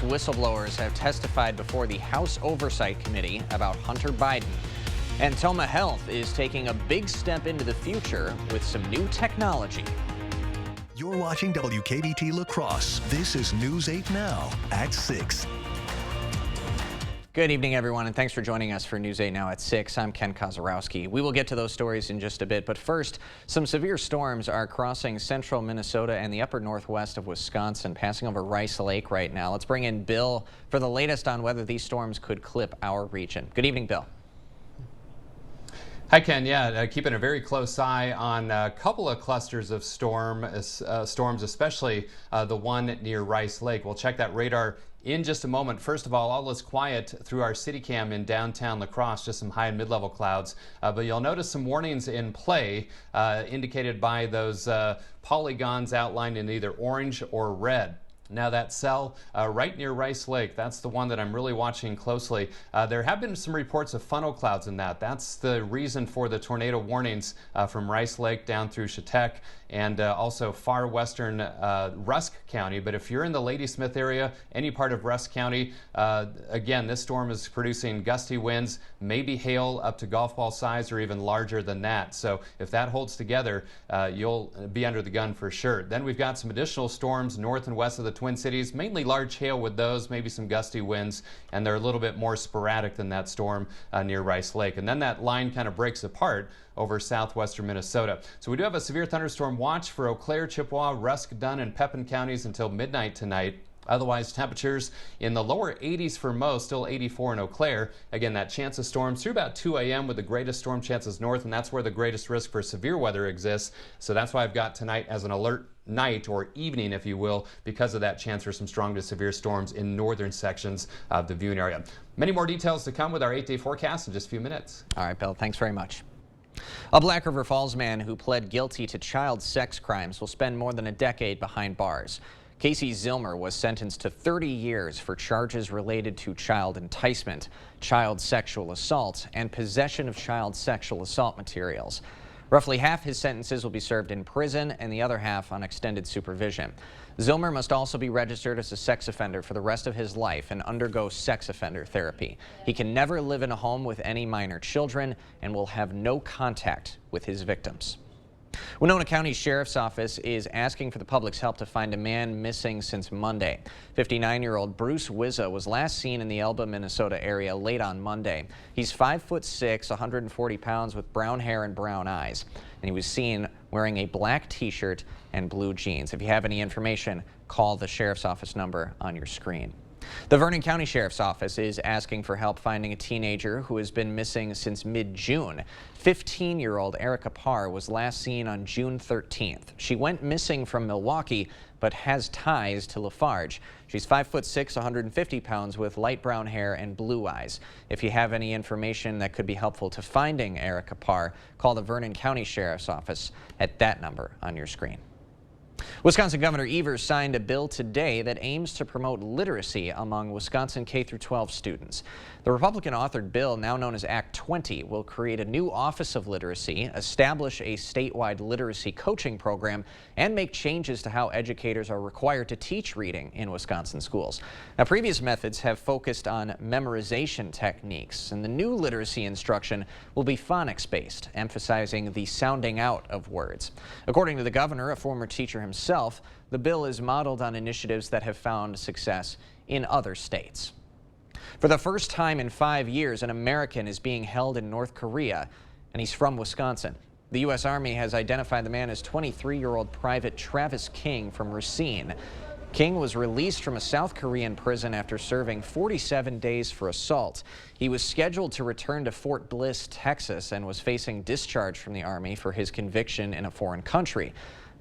Whistleblowers have testified before the House Oversight Committee about Hunter Biden. And Toma Health is taking a big step into the future with some new technology. You're watching WKBT La Crosse. This is News 8 Now at 6. Good evening, everyone, and thanks for joining us for News 8 Now at 6. I'm Ken Kozarowski. We will get to those stories in just a bit, but first, some severe storms are crossing central Minnesota and the upper northwest of Wisconsin, passing over Rice Lake right now. Let's bring in Bill for the latest on whether these storms could clip our region. Good evening, Bill. Hi, Ken. Yeah, keeping a very close eye on a couple of clusters of storms, especially the one near Rice Lake. We'll check that radar in just a moment. First of all is quiet through our city cam in downtown La Crosse, just some high and mid-level clouds. But you'll notice some warnings in play indicated by those polygons outlined in either orange or red. Now that cell right near Rice Lake, that's the one that I'm really watching closely. There have been some reports of funnel clouds in that. That's the reason for the tornado warnings from Rice Lake down through Chetek and also far western Rusk County. But if you're in the Ladysmith area, any part of Rusk County, again, this storm is producing gusty winds, maybe hail up to golf ball size or even larger than that. So if that holds together, you'll be under the gun for sure. Then we've got some additional storms north and west of the Twin Cities, mainly large hail with those, maybe some gusty winds, and they're a little bit more sporadic than that storm near Rice Lake. And then that line kind of breaks apart over southwestern Minnesota. So we do have a severe thunderstorm watch for Eau Claire, Chippewa, Rusk, Dunn, and Pepin counties until midnight tonight. Otherwise, temperatures in the lower 80s for most, still 84 in Eau Claire. Again, that chance of storms through about 2 a.m. with the greatest storm chances north, and that's where the greatest risk for severe weather exists. So that's why I've got tonight as an alert night or evening, if you will, because of that chance for some strong to severe storms in northern sections of the viewing area. Many more details to come with our 8-day forecast in just a few minutes. All right, Bill, thanks very much. A Black River Falls man who pled guilty to child sex crimes will spend more than a decade behind bars. Casey Zilmer was sentenced to 30 years for charges related to child enticement, child sexual assault, and possession of child sexual assault materials. Roughly half his sentences will be served in prison and the other half on extended supervision. Zilmer must also be registered as a sex offender for the rest of his life and undergo sex offender therapy. He can never live in a home with any minor children and will have no contact with his victims. Winona County Sheriff's Office is asking for the public's help to find a man missing since Monday. 59-year-old Bruce Wizza was last seen in the Elba, Minnesota area late on Monday. He's 5'6", 140 pounds with brown hair and brown eyes. And he was seen wearing a black t-shirt and blue jeans. If you have any information, call the Sheriff's Office number on your screen. The Vernon County Sheriff's Office is asking for help finding a teenager who has been missing since mid-June. 15-year-old Erica Parr was last seen on June 13th. She went missing from Milwaukee, but has ties to Lafarge. She's 5'6", 150 pounds with light brown hair and blue eyes. If you have any information that could be helpful to finding Erica Parr, call the Vernon County Sheriff's Office at that number on your screen. Wisconsin Governor Evers signed a bill today that aims to promote literacy among Wisconsin K-12 students. The Republican-authored bill, now known as Act 20, will create a new Office of Literacy, establish a statewide literacy coaching program, and make changes to how educators are required to teach reading in Wisconsin schools. Now, previous methods have focused on memorization techniques, and the new literacy instruction will be phonics-based, emphasizing the sounding out of words. According to the governor, a former teacher himself, the bill is modeled on initiatives that have found success in other states. For the first time in 5 years, an American is being held in North Korea, and he's from Wisconsin. The U.S. Army has identified the man as 23-year-old Private Travis King from Racine. King was released from a South Korean prison after serving 47 days for assault. He was scheduled to return to Fort Bliss, Texas, and was facing discharge from the Army for his conviction in a foreign country.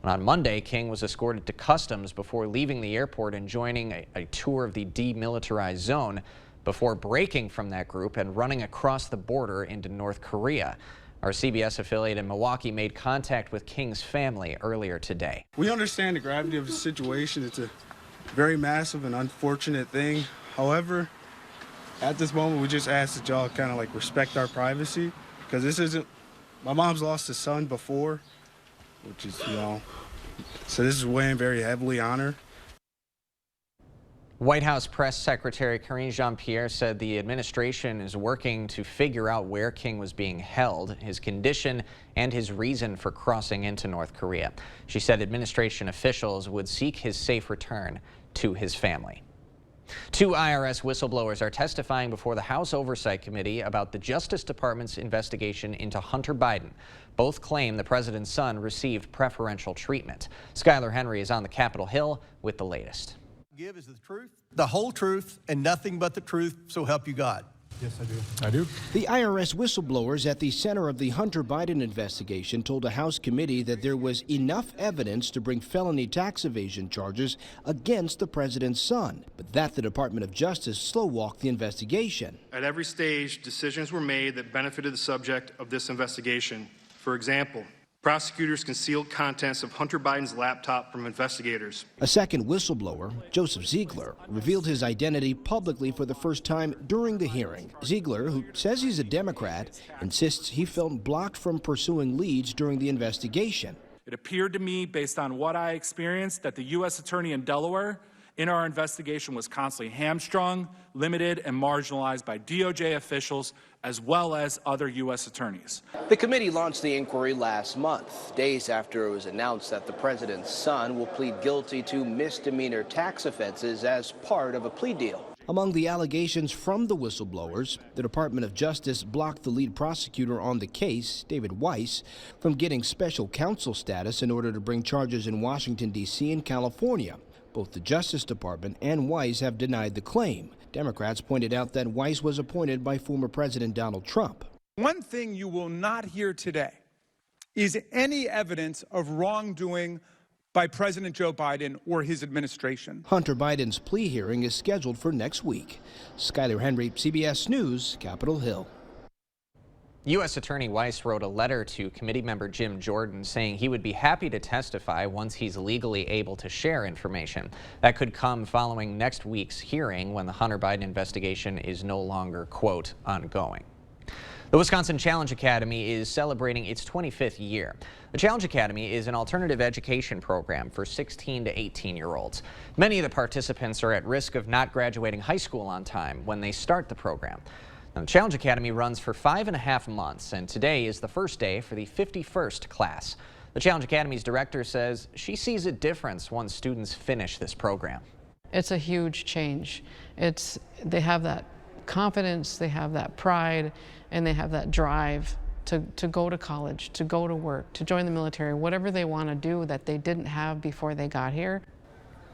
And on Monday, King was escorted to customs before leaving the airport and joining a tour of the demilitarized zone before breaking from that group and running across the border into North Korea. Our CBS affiliate in Milwaukee made contact with King's family earlier today. We understand the gravity of the situation. It's a very massive and unfortunate thing. However, at this moment, we just ask that y'all kind of like respect our privacy, because this isn't, my mom's lost a son before, which is, so this is weighing very heavily on her. White House Press Secretary Karine Jean-Pierre said the administration is working to figure out where King was being held, his condition, and his reason for crossing into North Korea. She said administration officials would seek his safe return to his family. 2 IRS whistleblowers are testifying before the House Oversight Committee about the Justice Department's investigation into Hunter Biden. Both claim the president's son received preferential treatment. Skylar Henry is on the Capitol Hill with the latest. Give is the truth, the whole truth, and nothing but the truth, so help you God. Yes, I do. I do. The IRS whistleblowers at the center of the Hunter Biden investigation told a House committee that there was enough evidence to bring felony tax evasion charges against the president's son, but that the Department of Justice slow-walked the investigation. At every stage, decisions were made that benefited the subject of this investigation. For example, prosecutors concealed contents of Hunter Biden's laptop from investigators. A second whistleblower, Joseph Ziegler, revealed his identity publicly for the first time during the hearing. Ziegler, who says he's a Democrat, insists he felt blocked from pursuing leads during the investigation. It appeared to me, based on what I experienced, that the U.S. Attorney in Delaware in our investigation was constantly hamstrung, limited, and marginalized by DOJ officials as well as other U.S. attorneys. The committee launched the inquiry last month, days after it was announced that the president's son will plead guilty to misdemeanor tax offenses as part of a plea deal. Among the allegations from the whistleblowers, the Department of Justice blocked the lead prosecutor on the case, David Weiss, from getting special counsel status in order to bring charges in Washington, D.C. and California. Both the Justice Department and Weiss have denied the claim. Democrats pointed out that Weiss was appointed by former President Donald Trump. One thing you will not hear today is any evidence of wrongdoing by President Joe Biden or his administration. Hunter Biden's plea hearing is scheduled for next week. Skylar Henry, CBS News, Capitol Hill. U.S. Attorney Weiss wrote a letter to committee member Jim Jordan saying he would be happy to testify once he's legally able to share information. That could come following next week's hearing when the Hunter Biden investigation is no longer, quote, ongoing. The Wisconsin Challenge Academy is celebrating its 25th year. The Challenge Academy is an alternative education program for 16 to 18-year-olds. Many of the participants are at risk of not graduating high school on time when they start the program. Now, the Challenge Academy runs for 5.5 months, and today is the first day for the 51st class. The Challenge Academy's director says she sees a difference once students finish this program. It's a huge change. They have that confidence, they have that pride, and they have that drive to go to college, to go to work, to join the military, whatever they want to do that they didn't have before they got here.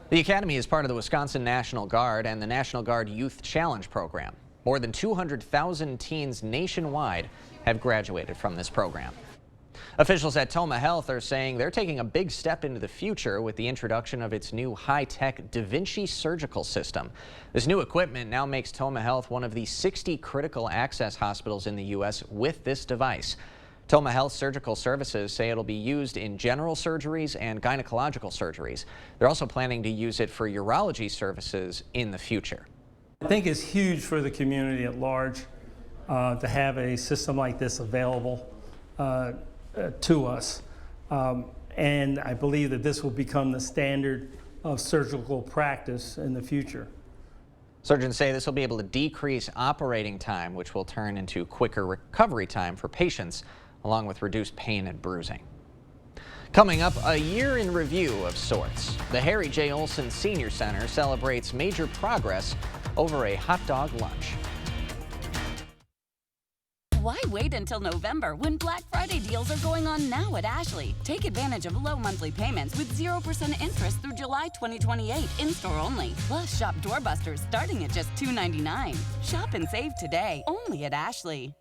The Academy is part of the Wisconsin National Guard and the National Guard Youth Challenge program. More than 200,000 teens nationwide have graduated from this program. Officials at Toma Health are saying they're taking a big step into the future with the introduction of its new high-tech Da Vinci surgical system. This new equipment now makes Toma Health one of the 60 critical access hospitals in the U.S. with this device. Toma Health Surgical Services say it'll be used in general surgeries and gynecological surgeries. They're also planning to use it for urology services in the future. I think it's huge for the community at large to have a system like this available to us. And I believe that this will become the standard of surgical practice in the future. Surgeons say this will be able to decrease operating time, which will turn into quicker recovery time for patients, along with reduced pain and bruising. Coming up, a year in review of sorts. The Harry J. Olson Senior Center celebrates major progress over a hot dog lunch. Why wait until November when Black Friday deals are going on now at Ashley? Take advantage of low monthly payments with 0% interest through July 2028, in-store only. Plus, shop doorbusters starting at just $2.99. Shop and save today, only at Ashley.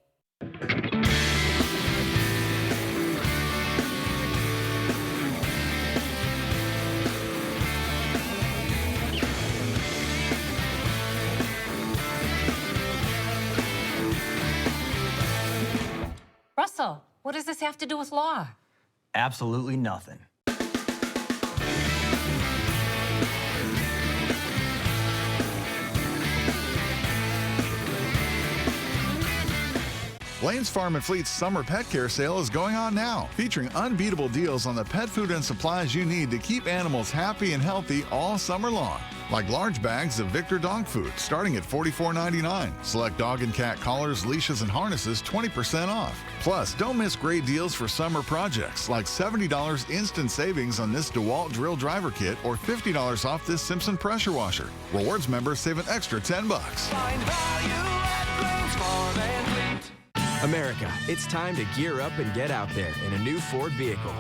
Russell, what does this have to do with law? Absolutely nothing. Lane's Farm and Fleet's summer pet care sale is going on now, featuring unbeatable deals on the pet food and supplies you need to keep animals happy and healthy all summer long. Like large bags of Victor dog food starting at $44.99. Select dog and cat collars, leashes, and harnesses 20% off. Plus, don't miss great deals for summer projects like $70 instant savings on this DeWalt drill driver kit or $50 off this Simpson pressure washer. Rewards members save an extra $10. America, it's time to gear up and get out there in a new Ford vehicle.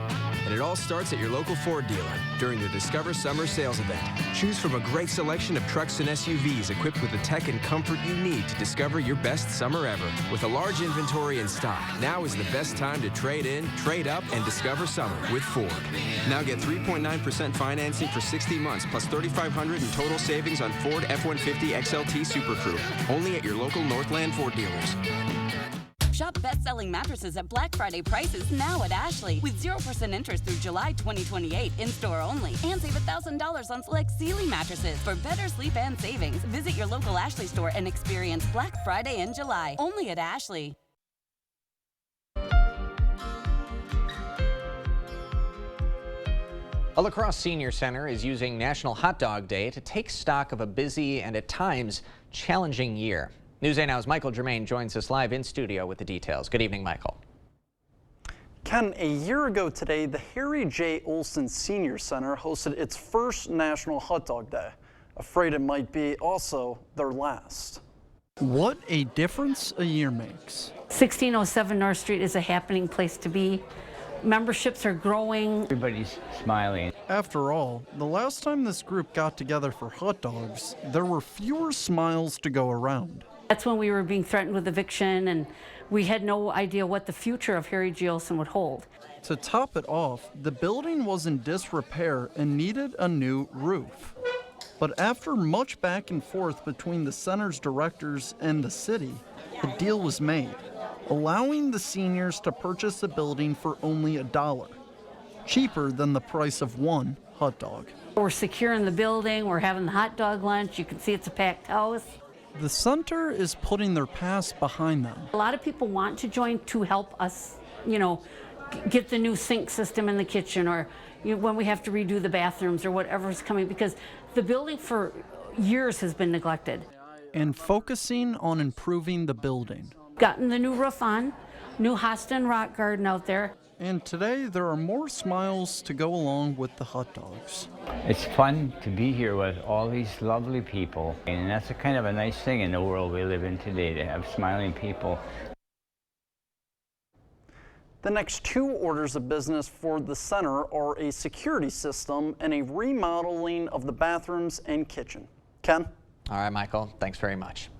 And it all starts at your local Ford dealer during the Discover Summer Sales Event. Choose from a great selection of trucks and SUVs equipped with the tech and comfort you need to discover your best summer ever. With a large inventory in stock, now is the best time to trade in, trade up, and discover summer with Ford. Now get 3.9% financing for 60 months plus $3,500 in total savings on Ford F-150 XLT Super Crew. Only at your local Northland Ford dealers. Shop best-selling mattresses at Black Friday prices now at Ashley with 0% interest through July 2028 in-store only. And save $1,000 on select Sealy mattresses. For better sleep and savings, visit your local Ashley store and experience Black Friday in July. Only at Ashley. A La Crosse Senior Center is using National Hot Dog Day to take stock of a busy and at times challenging year. News 8 Now's Michael Germain joins us live in studio with the details. Good evening, Michael. Ken, a year ago today, the Harry J. Olson Senior Center hosted its first National Hot Dog Day. Afraid it might be also their last. What a difference a year makes. 1607 North Street is a happening place to be. Memberships are growing. Everybody's smiling. After all, the last time this group got together for hot dogs, there were fewer smiles to go around. That's when we were being threatened with eviction, and we had no idea what the future of Harry J. Olson would hold. To top it off, the building was in disrepair and needed a new roof. But after much back and forth between the center's directors and the city, a deal was made, allowing the seniors to purchase the building for only $1, cheaper than the price of one hot dog. We're securing the building, we're having the hot dog lunch, you can see it's a packed house. The center is putting their past behind them. A lot of people want to join to help us, get the new sink system in the kitchen, or when we have to redo the bathrooms or whatever's coming, because the building for years has been neglected. And focusing on improving the building. Gotten the new roof on, new hosta and rock garden out there. And today there are more smiles to go along with the hot dogs. It's fun to be here with all these lovely people, and that's a kind of a nice thing in the world we live in today, to have smiling people. The next two orders of business for the center are a security system and a remodeling of the bathrooms and kitchen. Ken? All right, Michael, thanks very much.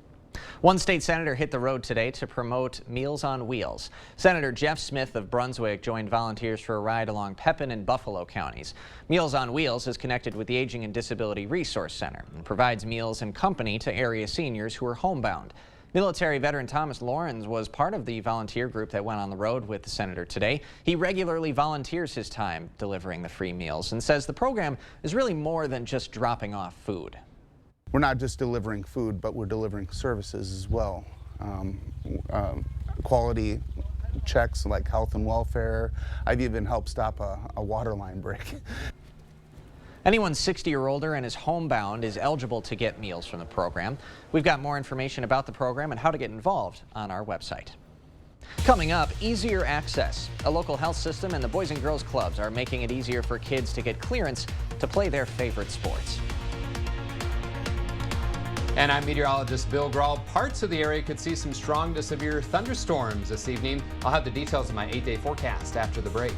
One state senator hit the road today to promote Meals on Wheels. Senator Jeff Smith of Brunswick joined volunteers for a ride along Pepin and Buffalo counties. Meals on Wheels is connected with the Aging and Disability Resource Center and provides meals and company to area seniors who are homebound. Military veteran Thomas Lawrence was part of the volunteer group that went on the road with the senator today. He regularly volunteers his time delivering the free meals and says the program is really more than just dropping off food. We're not just delivering food, but we're delivering services as well. Quality checks like health and welfare. I've even helped stop a water line break. Anyone 60 or older and is homebound is eligible to get meals from the program. We've got more information about the program and how to get involved on our website. Coming up, easier access. A local health system and the Boys and Girls Clubs are making it easier for kids to get clearance to play their favorite sports. And I'm meteorologist Bill Grahl. Parts of the area could see some strong to severe thunderstorms this evening. I'll have the details of my 8-day forecast after the break.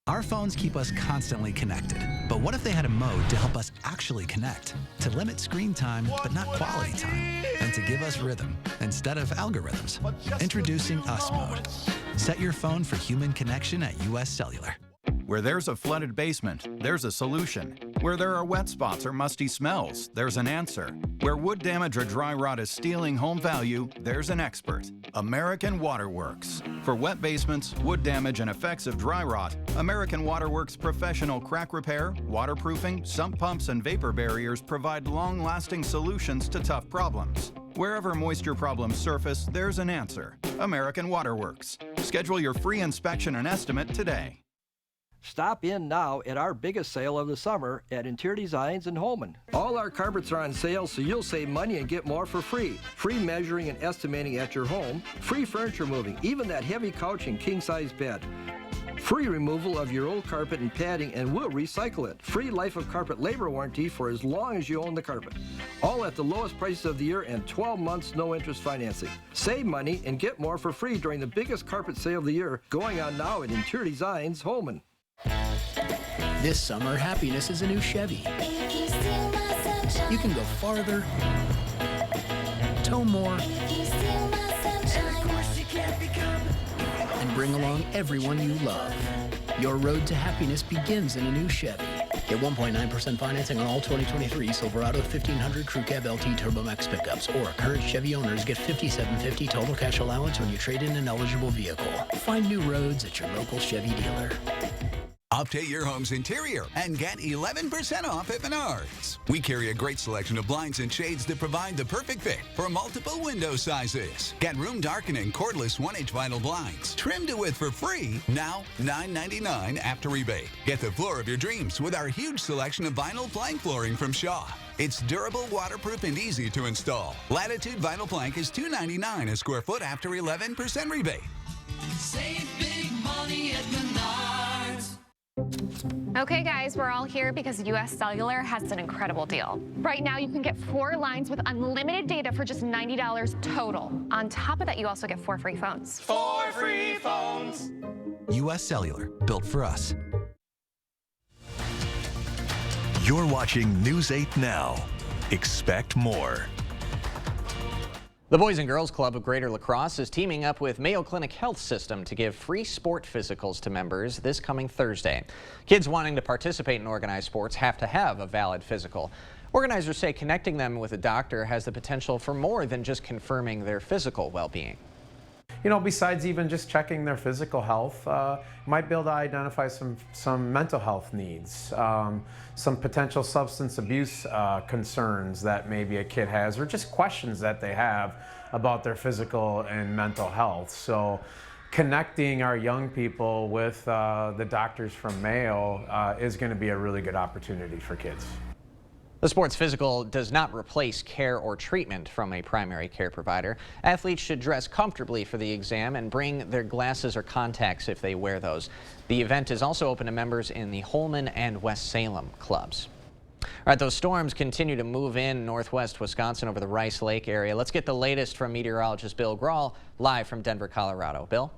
Our phones keep us constantly connected. But what if they had a mode to help us actually connect? To limit screen time, but not quality time. And to give us rhythm instead of algorithms. Introducing US Mode. Set your phone for human connection at US Cellular. Where there's a flooded basement, there's a solution. Where there are wet spots or musty smells, there's an answer. Where wood damage or dry rot is stealing home value, there's an expert. American Waterworks. For wet basements, wood damage, and effects of dry rot, American Waterworks professional crack repair, waterproofing, sump pumps, and vapor barriers provide long-lasting solutions to tough problems. Wherever moisture problems surface, there's an answer. American Waterworks. Schedule your free inspection and estimate today. Stop in now at our biggest sale of the summer at Interior Designs in Holman. All our carpets are on sale, so you'll save money and get more for free. Free measuring and estimating at your home. Free furniture moving, even that heavy couch and king-size bed. Free removal of your old carpet and padding, and we'll recycle it. Free life of carpet labor warranty for as long as you own the carpet. All at the lowest prices of the year and 12 months no interest financing. Save money and get more for free during the biggest carpet sale of the year, going on now at Interior Designs Holman. This summer, happiness is a new Chevy. You can go farther, tow more, and bring along everyone you love. Your road to happiness begins in a new Chevy. Get 1.9% financing on all 2023 Silverado 1500 Crew Cab LT Turbo Max pickups, or current Chevy owners get $5,750 total cash allowance when you trade in an eligible vehicle. Find new roads at your local Chevy dealer. Update your home's interior and get 11% off at Menards. We carry a great selection of blinds and shades that provide the perfect fit for multiple window sizes. Get room darkening cordless 1-inch vinyl blinds, trimmed to width for free, now $9.99 after rebate. Get the floor of your dreams with our huge selection of vinyl plank flooring from Shaw. It's durable, waterproof, and easy to install. Latitude vinyl plank is $2.99 a square foot after 11% rebate. Save big money at Menards. Okay guys, we're all here because US Cellular has an incredible deal. Right now you can get 4 lines with unlimited data for just $90 total. On top of that, you also get 4 free phones. 4 free phones. US Cellular, built for us. You're watching News 8 Now. Expect more. The Boys and Girls Club of Greater La Crosse is teaming up with Mayo Clinic Health System to give free sport physicals to members this coming Thursday. Kids wanting to participate in organized sports have to have a valid physical. Organizers say connecting them with a doctor has the potential for more than just confirming their physical well-being. You know, besides even just checking their physical health, might be able to identify some mental health needs, some potential substance abuse concerns that maybe a kid has, or just questions that they have about their physical and mental health. So connecting our young people with the doctors from Mayo is going to be a really good opportunity for kids. The sports physical does not replace care or treatment from a primary care provider. Athletes should dress comfortably for the exam and bring their glasses or contacts if they wear those. The event is also open to members in the Holman and West Salem clubs. All right, those storms continue to move in northwest Wisconsin over the Rice Lake area. Let's get the latest from meteorologist Bill Grahl live from Denver, Colorado. Bill?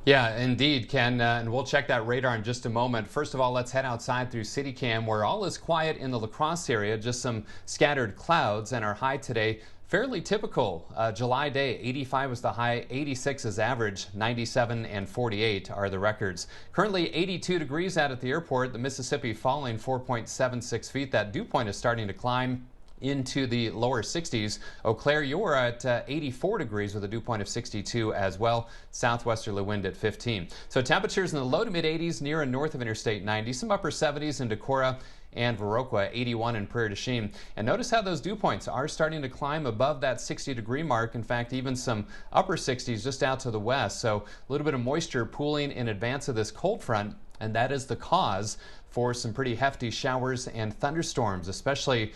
Yeah, indeed, Ken, and we'll check that radar in just a moment. First of all, let's head outside through CityCam, where all is quiet in the La Crosse area, just some scattered clouds, and our high today, fairly typical. July day, 85 was the high, 86 is average, 97 and 48 are the records. Currently 82 degrees out at the airport, the Mississippi falling 4.76 feet. That dew point is starting to climb into the lower 60s. Eau Claire, you're at 84 degrees with a dew point of 62 as well. Southwesterly wind at 15. So temperatures in the low to mid 80s near and north of Interstate 90. Some upper 70s in Decorah and Viroqua, 81 in Prairie du Chien. And notice how those dew points are starting to climb above that 60-degree mark. In fact, even some upper 60s just out to the west. So a little bit of moisture pooling in advance of this cold front, and that is the cause for some pretty hefty showers and thunderstorms, especially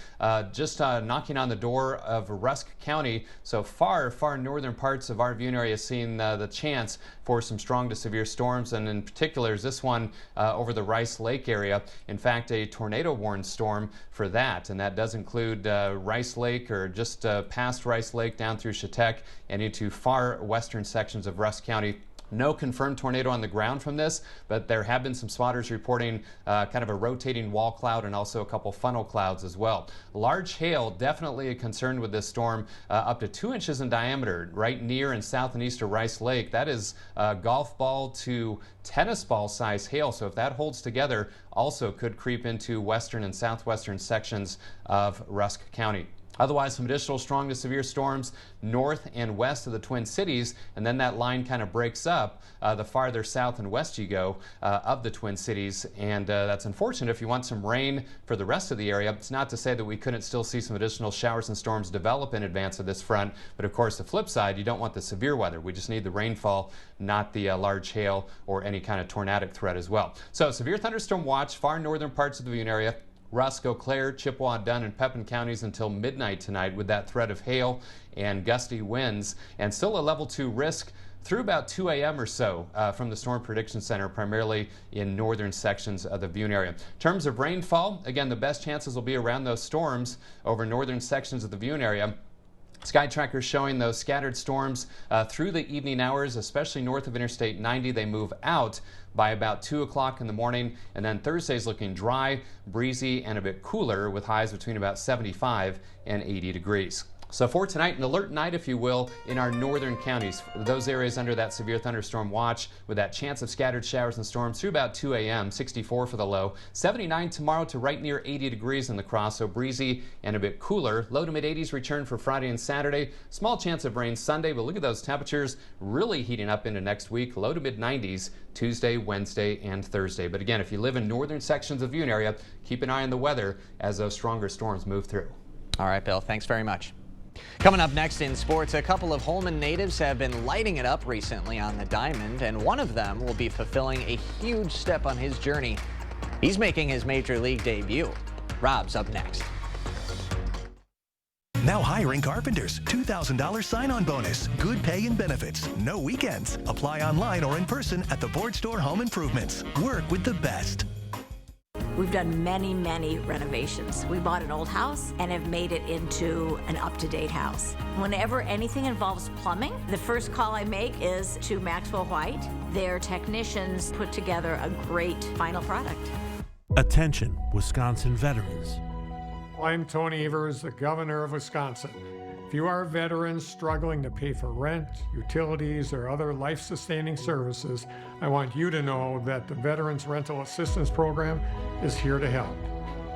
just knocking on the door of Rusk County. So far northern parts of our viewing area seeing the chance for some strong to severe storms, and in particular is this one over the Rice Lake area. In fact, a tornado warned storm for that, and that does include Rice Lake, or just past Rice Lake down through Chetek and into far western sections of Rusk County. No confirmed tornado on the ground from this, but there have been some spotters reporting kind of a rotating wall cloud and also a couple funnel clouds as well. Large hail, definitely a concern with this storm, up to 2 inches in diameter, right near and south and east of Rice Lake. That is golf ball to tennis ball size hail, so if that holds together, also could creep into western and southwestern sections of Rusk County. Otherwise, some additional strong to severe storms north and west of the Twin Cities, and then that line kind of breaks up the farther south and west you go of the Twin Cities, and that's unfortunate if you want some rain for the rest of the area. It's not to say that we couldn't still see some additional showers and storms develop in advance of this front, but of course the flip side, you don't want the severe weather. We just need the rainfall, not the large hail or any kind of tornadic threat as well. So severe thunderstorm watch, far northern parts of the Boone area. Rusk, Eau Claire, Chippewa, Dunn, and Pepin counties until midnight tonight with that threat of hail and gusty winds, and still a level 2 risk through about 2 a.m. or so from the Storm Prediction Center, primarily in northern sections of the Boone area. In terms of rainfall, again, the best chances will be around those storms over northern sections of the Boone area. Sky Tracker showing those scattered storms through the evening hours, especially north of Interstate 90. They move out by about 2 o'clock in the morning, and then Thursday's looking dry, breezy, and a bit cooler with highs between about 75 and 80 degrees. So for tonight, an alert night, if you will, in our northern counties. Those areas under that severe thunderstorm watch with that chance of scattered showers and storms through about 2 a.m., 64 for the low. 79 tomorrow to right near 80 degrees in the cross, so breezy and a bit cooler. Low to mid 80s return for Friday and Saturday. Small chance of rain Sunday, but look at those temperatures really heating up into next week. Low to mid 90s Tuesday, Wednesday, and Thursday. But again, if you live in northern sections of the Boone area, keep an eye on the weather as those stronger storms move through. All right, Bill, thanks very much. Coming up next in sports, a couple of Holmen natives have been lighting it up recently on the diamond, and one of them will be fulfilling a huge step on his journey. He's making his major league debut. Rob's up next. Now hiring carpenters. $2,000 sign-on bonus. Good pay and benefits. No weekends. Apply online or in person at the Board Store Home Improvements. Work with the best. We've done many, many renovations. We bought an old house and have made it into an up-to-date house. Whenever anything involves plumbing, the first call I make is to Maxwell White. Their technicians put together a great final product. Attention, Wisconsin veterans. I'm Tony Evers, the governor of Wisconsin. If you are a veteran struggling to pay for rent, utilities, or other life-sustaining services, I want you to know that the Veterans Rental Assistance Program is here to help.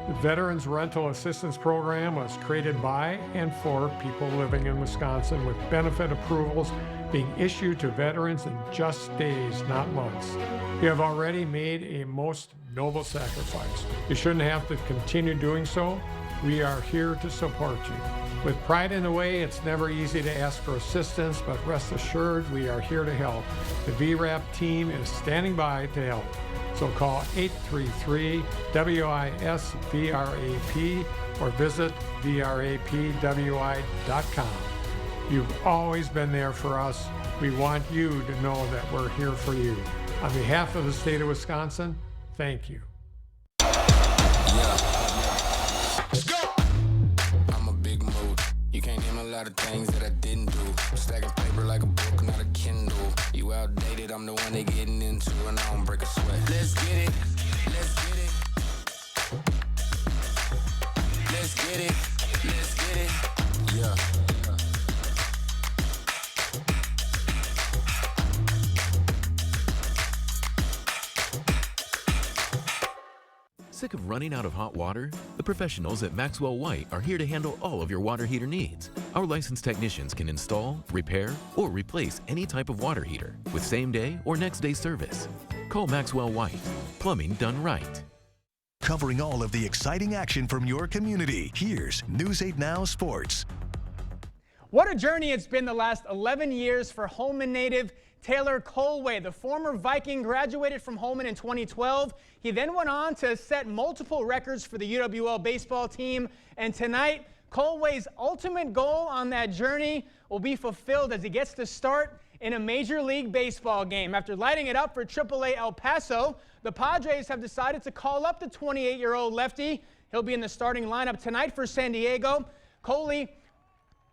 The Veterans Rental Assistance Program was created by and for people living in Wisconsin, with benefit approvals being issued to veterans in just days, not months. You have already made a most noble sacrifice. You shouldn't have to continue doing so. We are here to support you. With pride in the way, it's never easy to ask for assistance, but rest assured we are here to help. The VRAP team is standing by to help. So call 833-WIS-VRAP or visit VRAPWI.com. You've always been there for us. We want you to know that we're here for you. On behalf of the state of Wisconsin, thank you. Let's go! I'm a big mood. You can't name a lot of things that I didn't do. Stacking paper like a book, not a Kindle. You outdated, I'm the one they getting into, and I don't break a sweat. Let's get it. Let's get it. Let's get it. Let's get it. Yeah. Sick of running out of hot water? The professionals at Maxwell White are here to handle all of your water heater needs. Our licensed technicians can install, repair, or replace any type of water heater with same-day or next-day service. Call Maxwell White. Plumbing done right. Covering all of the exciting action from your community, here's News 8 Now Sports. What a journey it's been the last 11 years for Holmen native Taylor Colway. The former Viking graduated from Holmen in 2012. He then went on to set multiple records for the UWL baseball team. And tonight, Colway's ultimate goal on that journey will be fulfilled as he gets to start in a Major League Baseball game. After lighting it up for AAA El Paso, the Padres have decided to call up the 28-year-old lefty. He'll be in the starting lineup tonight for San Diego. Coley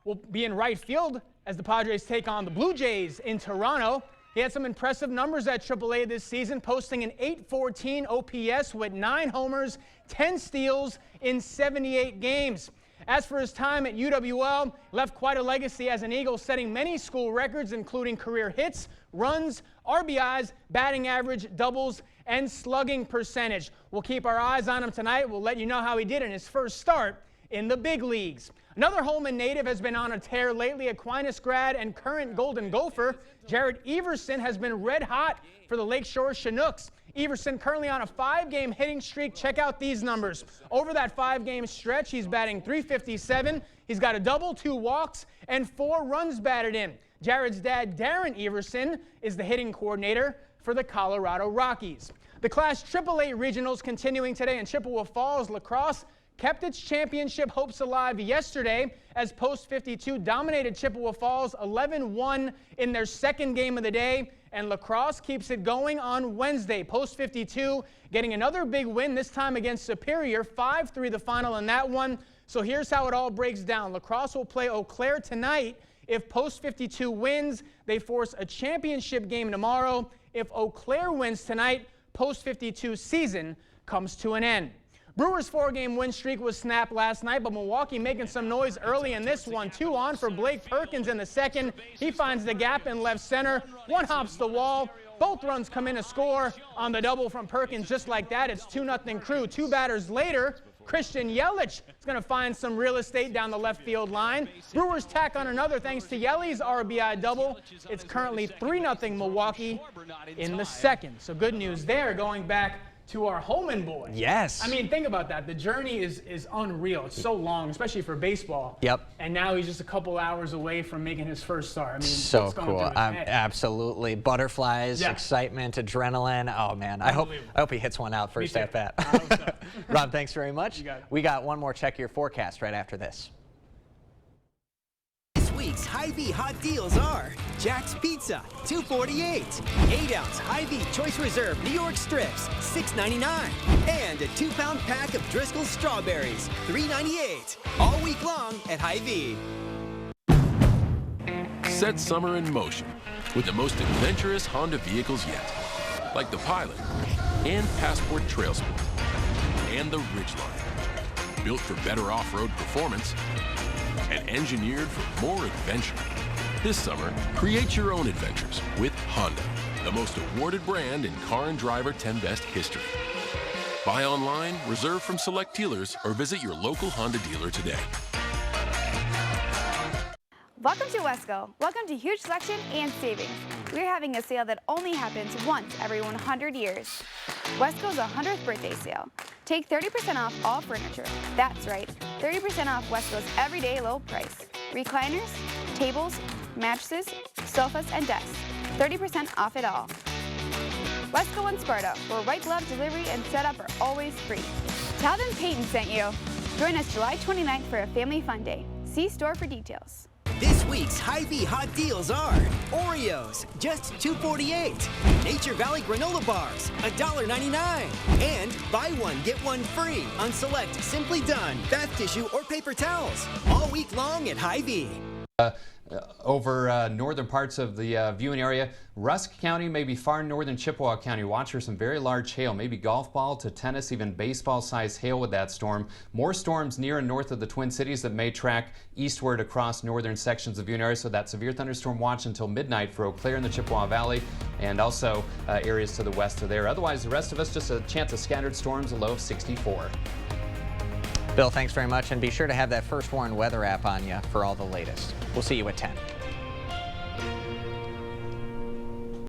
will be in right field as the Padres take on the Blue Jays in Toronto. He had some impressive numbers at AAA this season, posting an .814 OPS with 9 homers, 10 steals in 78 games. As for his time at UWL, left quite a legacy as an Eagle, setting many school records, including career hits, runs, RBIs, batting average, doubles, and slugging percentage. We'll keep our eyes on him tonight. We'll let you know how he did in his first start in the big leagues. Another Holman native has been on a tear lately. Aquinas grad and current Golden Gopher Jared Everson has been red hot for the Lakeshore Chinooks. Everson currently on a 5-game hitting streak. Check out these numbers. Over that 5-game stretch, he's batting .357. He's got a double, 2 walks, and 4 runs batted in. Jared's dad, Darren Everson, is the hitting coordinator for the Colorado Rockies. The Class AAA regionals continuing today in Chippewa Falls. Lacrosse kept its championship hopes alive yesterday as Post 52 dominated Chippewa Falls 11-1 in their second game of the day. And lacrosse keeps it going on Wednesday. Post 52 getting another big win, this time against Superior, 5-3 the final in that one. So here's how it all breaks down. Lacrosse will play Eau Claire tonight. If Post 52 wins, they force a championship game tomorrow. If Eau Claire wins tonight, Post 52 season comes to an end. Brewers' 4-game win streak was snapped last night, but Milwaukee making some noise early in this one. 2 on for Blake Perkins in the second. He finds the gap in left center. 1 hops the wall. Both runs come in to score on the double from Perkins. Just like that, it's 2-0 Crew. 2 batters later, Christian Yelich is going to find some real estate down the left field line. Brewers tack on another thanks to Yeli's RBI double. It's currently 3-0 Milwaukee in the second. So good news there, going back to our Holman boy. Yes. I mean, think about that. The journey is unreal. It's so long, especially for baseball. Yep. And now he's just a couple hours away from making his first start. I mean, so what's going cool. through his head? Absolutely. Butterflies, Yeah. excitement, adrenaline. Oh man, I hope he hits one out first at bat. So. Rob, thanks very much. You got it. We got one more Check Your Forecast right after this. This week's Hy-Vee hot deals are Jack's Pizza, $2.48. 8-ounce Hy-Vee Choice Reserve New York Strips, $6.99. And a 2-pound pack of Driscoll's Strawberries, $3.98. All week long at Hy-Vee. Set summer in motion with the most adventurous Honda vehicles yet, like the Pilot and Passport Trail Sport and the Ridgeline. Built for better off-road performance and engineered for more adventure. This summer, create your own adventures with Honda, the most awarded brand in car and driver 10 Best history. Buy online, reserve from select dealers, or visit your local Honda dealer today. Welcome to Wesco. Welcome to huge selection and savings. We're having a sale that only happens once every 100 years. Wesco's 100th birthday sale. Take 30% off all furniture. That's right, 30% off Wesco's everyday low price. Recliners, tables, mattresses, sofas, and desks. 30% off it all. Wesco and Sparta, where white glove delivery and setup are always free. Tell them Peyton sent you. Join us July 29th for a family fun day. See store for details. This week's Hy-Vee hot deals are Oreos, just $2.48. Nature Valley granola bars, $1.99. And buy one, get one free on select Simply Done bath tissue or paper towels. All week long at Hy-Vee. Over northern parts of the viewing area, Rusk County, maybe far northern Chippewa County. Watch for some very large hail, maybe golf ball to tennis, even baseball-sized hail with that storm. More storms near and north of the Twin Cities that may track eastward across northern sections of viewing area. So that severe thunderstorm watch until midnight for Eau Claire in the Chippewa Valley and also areas to the west of there. Otherwise, the rest of us, just a chance of scattered storms, a low of 64. Bill, thanks very much, and be sure to have that First Warn weather app on you for all the latest. We'll see you at 10.